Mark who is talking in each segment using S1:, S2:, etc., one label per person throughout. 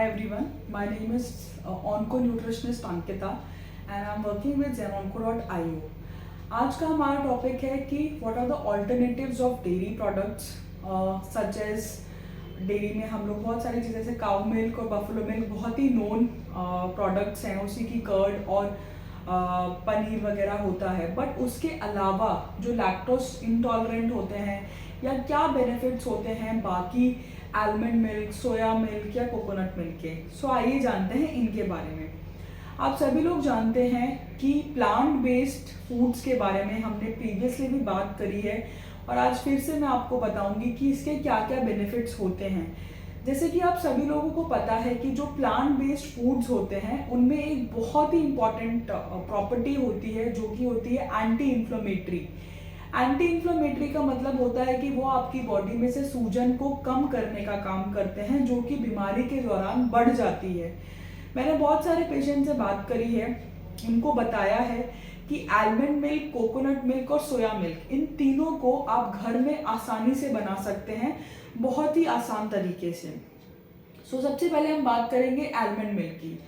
S1: Hi everyone, my name is onco-nutritionist Ankita and I'm working with zenonco.io. आज का हमारा topic है कि what are the alternatives of dairy products such as dairy में हम लोग बहुत सारी चीज़ें जैसे काउ मिल्क और बफेलो मिल्क बहुत ही नोन प्रोडक्ट्स हैं, उसी की कर्ड और पनीर वगैरह होता है। बट उसके अलावा जो लैक्टोस इंटॉलरेंट होते हैं या क्या बेनिफिट्स होते हैं बाकी आलमंड मिल्क, सोया मिल्क या कोकोनट मिल्क के। सो आइए जानते हैं इनके बारे में। आप सभी लोग जानते हैं कि प्लांट बेस्ड फूड्स के बारे में हमने प्रीवियसली भी बात करी है और आज फिर से मैं आपको बताऊंगी कि इसके क्या क्या बेनिफिट्स होते हैं। जैसे कि आप सभी लोगों को पता है कि जो प्लांट बेस्ड फूड्स होते हैं उनमें एक बहुत ही इंपॉर्टेंट प्रॉपर्टी होती है जो कि होती है एंटी इन्फ्लेमेटरी। एंटी इन्फ्लेमेटरी का मतलब होता है कि वो आपकी बॉडी में से सूजन को कम करने का काम करते हैं जो कि बीमारी के दौरान बढ़ जाती है। मैंने बहुत सारे पेशेंट से बात करी है, उनको बताया है कि आलमंड मिल्क, कोकोनट मिल्क और सोया मिल्क इन तीनों को आप घर में आसानी से बना सकते हैं, बहुत ही आसान तरीके से। सबसे पहले हम बात करेंगे आलमंड मिल्क की।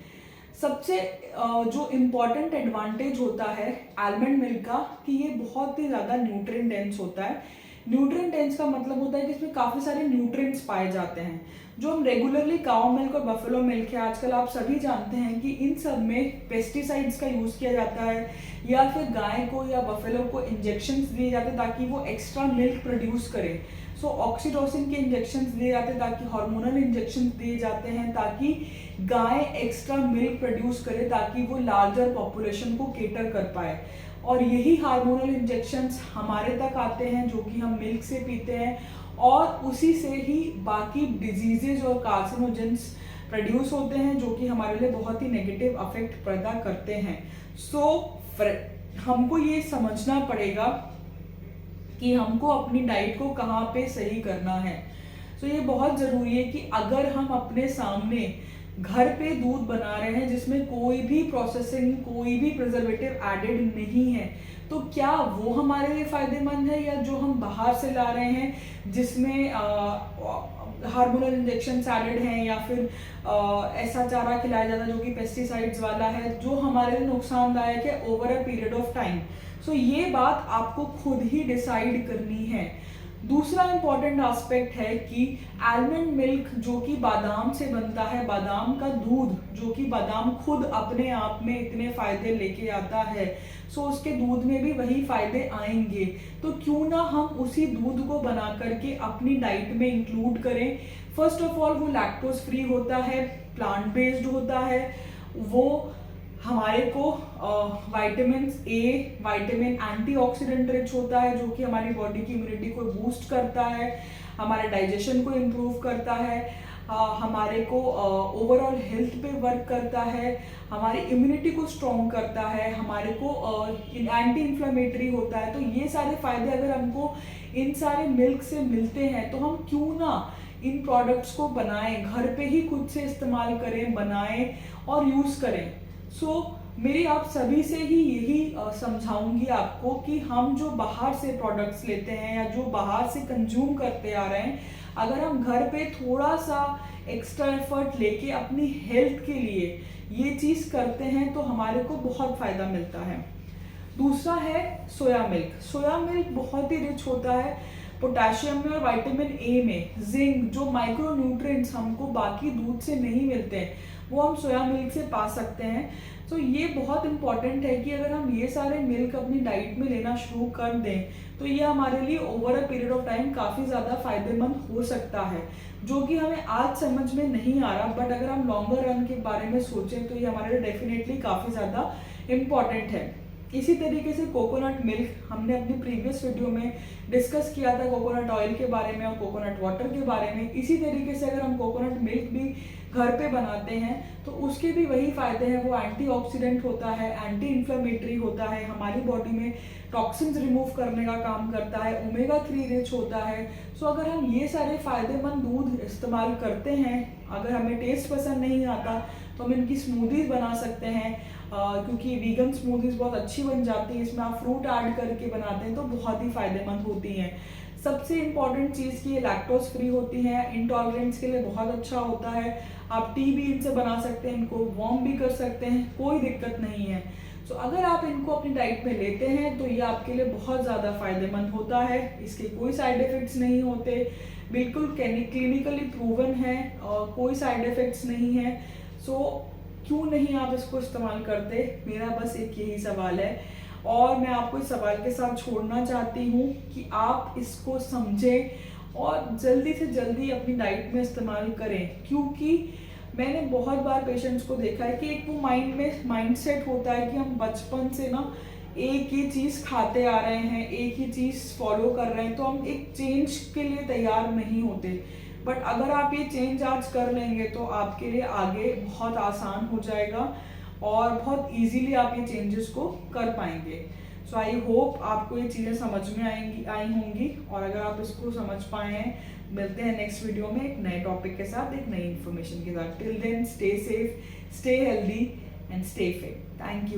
S1: सबसे जो इम्पॉर्टेंट एडवांटेज होता है आलमंड मिल्क का कि ये बहुत ही ज़्यादा न्यूट्रिएंट डेंस होता है। न्यूट्रिएंट डेंस का मतलब होता है कि इसमें काफ़ी सारे न्यूट्रिएंट्स पाए जाते हैं। जो हम रेगुलरली काउ मिल्क और बफेलो मिल्क है, आजकल आप सभी जानते हैं कि इन सब में पेस्टिसाइड्स का यूज़ किया जाता है या फिर गाय को या बफेलो को इंजेक्शंस दिए जाते हैं ताकि वो एक्स्ट्रा मिल्क प्रोड्यूस करे। ऑक्सीटोसिन के इंजेक्शंस दिए जाते हैं ताकि हार्मोनल इंजेक्शंस दिए जाते हैं ताकि गाय एक्स्ट्रा मिल्क प्रोड्यूस करे ताकि वो लार्जर पॉपुलेशन को केटर कर पाए। और यही हार्मोनल इंजेक्शंस हमारे तक आते हैं जो कि हम मिल्क से पीते हैं और उसी से ही बाकी डिजीजेज और कार्सिनोजेंस प्रोड्यूस होते हैं जो कि हमारे लिए बहुत ही नेगेटिव अफेक्ट पैदा करते हैं। हमको ये समझना पड़ेगा कि हमको अपनी डाइट को कहाँ पे सही करना है। ये बहुत ज़रूरी है कि अगर हम अपने सामने घर पे दूध बना रहे हैं जिसमें कोई भी प्रोसेसिंग, कोई भी प्रिजर्वेटिव एडेड नहीं है, तो क्या वो हमारे लिए फ़ायदेमंद है या जो हम बाहर से ला रहे हैं जिसमें हार्मोनल इंजेक्शन एडेड हैं या फिर ऐसा चारा खिलाया जाता है जो कि पेस्टिसाइड्स वाला है जो हमारे लिए नुकसानदायक है over a period of time. ये बात आपको खुद ही डिसाइड करनी है। दूसरा इंपॉर्टेंट एस्पेक्ट है कि आलमंड मिल्क जो कि बादाम से बनता है, बादाम का दूध जो कि बादाम खुद अपने आप में इतने फायदे लेके आता है, उसके दूध में भी वही फायदे आएंगे। तो क्यों ना हम उसी दूध को बना करके अपनी डाइट में इंक्लूड करें। फर्स्ट ऑफ ऑल वो लैक्टोज फ्री होता है, प्लांट बेस्ड होता है, वो हमारे को vitamin A, vitamin antioxidant rich होता है जो कि हमारी बॉडी की इम्यूनिटी को बूस्ट करता है, हमारे डाइजेशन को इम्प्रूव करता है, हमारे को ओवरऑल हेल्थ पे वर्क करता है, हमारी इम्यूनिटी को स्ट्रॉन्ग करता है, हमारे को एंटी इन्फ्लेमेटरी होता है। तो ये सारे फायदे अगर हमको इन सारे मिल्क से मिलते हैं तो हम क्यों ना इन प्रोडक्ट्स को बनाएं, घर पे ही खुद से इस्तेमाल करें, बनाएं और यूज़ करें। मेरी आप सभी से ही यही समझाऊंगी आपको कि हम जो बाहर से प्रोडक्ट्स लेते हैं या जो बाहर से कंज्यूम करते आ रहे हैं, अगर हम घर पे थोड़ा सा एक्स्ट्रा एफर्ट लेके अपनी हेल्थ के लिए ये चीज़ करते हैं तो हमारे को बहुत फ़ायदा मिलता है। दूसरा है सोया मिल्क। सोया मिल्क बहुत ही रिच होता है पोटेशियम में और विटामिन ए में, जिंक, जो माइक्रो न्यूट्रिएंट्स हमको बाकी दूध से नहीं मिलते हैं वो हम सोया मिल्क से पा सकते हैं। ये बहुत इंपॉर्टेंट है कि अगर हम ये सारे मिल्क अपनी डाइट में लेना शुरू कर दें तो ये हमारे लिए over a period of time काफ़ी ज़्यादा फायदेमंद हो सकता है, जो कि हमें आज समझ में नहीं आ रहा। बट अगर हम लॉन्गर रन के बारे में सोचें तो ये हमारे लिए डेफिनेटली काफ़ी ज़्यादा इम्पॉर्टेंट है। इसी तरीके से कोकोनट मिल्क हमने अपनी प्रीवियस वीडियो में डिस्कस किया था, कोकोनट ऑयल के बारे में और कोकोनट वाटर के बारे में। इसी तरीके से अगर हम कोकोनट मिल्क भी घर पे बनाते हैं तो उसके भी वही फायदे हैं। वो एंटीऑक्सीडेंट होता है, एंटी इन्फ्लेमेटरी होता है, हमारी बॉडी में टॉक्सिन्स रिमूव करने का काम करता है, ओमेगा 3 रिच होता है। अगर हम ये सारे फायदेमंद दूध इस्तेमाल करते हैं, अगर हमें टेस्ट पसंद नहीं आता तो हम इनकी स्मूदीज बना सकते हैं, क्योंकि वीगन स्मूदीज बहुत अच्छी बन जाती है, इसमें आप फ्रूट ऐड करके बनाते हैं तो बहुत ही फायदेमंद होती हैं। सबसे इम्पॉर्टेंट चीज़ की ये लैक्टोज फ्री होती है, इंटॉलरेंस के लिए बहुत अच्छा होता है। आप टी भी इनसे बना सकते हैं, इनको वार्म भी कर सकते हैं, कोई दिक्कत नहीं है। सो अगर आप इनको अपनी डाइट में लेते हैं तो ये आपके लिए बहुत ज़्यादा फायदेमंद होता है। इसके कोई साइड इफ़ेक्ट्स नहीं होते, बिल्कुल क्लिनिकली प्रूवन है और कोई साइड इफ़ेक्ट्स नहीं है। सो क्यों नहीं आप इसको इस्तेमाल करते, मेरा बस एक यही सवाल है। और मैं आपको इस सवाल के साथ छोड़ना चाहती हूँ कि आप इसको समझें और जल्दी से जल्दी अपनी डाइट में इस्तेमाल करें, क्योंकि मैंने बहुत बार पेशेंट्स को देखा है कि एक वो माइंडसेट होता है कि हम बचपन से ना एक ही चीज़ खाते आ रहे हैं, एक ही चीज़ फॉलो कर रहे हैं, तो हम एक चेंज के लिए तैयार नहीं होते। बट अगर आप ये चेंज आज कर लेंगे तो आपके लिए आगे बहुत आसान हो जाएगा और बहुत इजीली आप ये चेंजेस को कर पाएंगे। सो आई होप आपको ये चीज़ें समझ में आई होंगी, और अगर आप इसको समझ पाए हैं, मिलते हैं नेक्स्ट वीडियो में एक नए टॉपिक के साथ, एक नई इन्फॉर्मेशन के साथ। Till then stay safe, stay healthy and stay fit. Thank you.